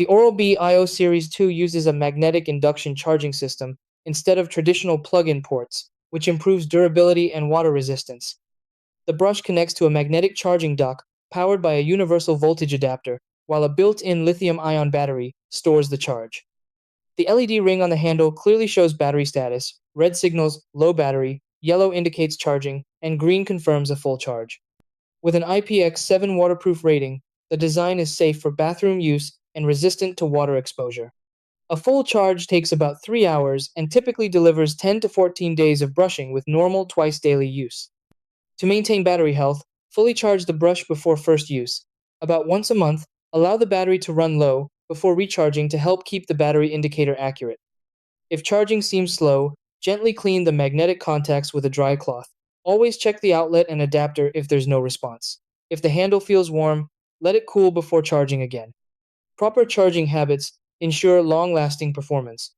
The Oral-B IO Series 2 uses a magnetic induction charging system instead of traditional plug-in ports, which improves durability and water resistance. The brush connects to a magnetic charging dock powered by a universal voltage adapter, while a built-in lithium-ion battery stores the charge. The LED ring on the handle clearly shows battery status. Red signals low battery, yellow indicates charging, and green confirms a full charge. With an IPX7 waterproof rating, the design is safe for bathroom use and resistant to water exposure. A full charge takes about 3 hours and typically delivers 10 to 14 days of brushing with normal twice daily use. To maintain battery health, fully charge the brush before first use. About once a month, allow the battery to run low before recharging to help keep the battery indicator accurate. If charging seems slow, gently clean the magnetic contacts with a dry cloth. Always check the outlet and adapter if there's no response. If the handle feels warm, let it cool before charging again. Proper charging habits ensure long-lasting performance.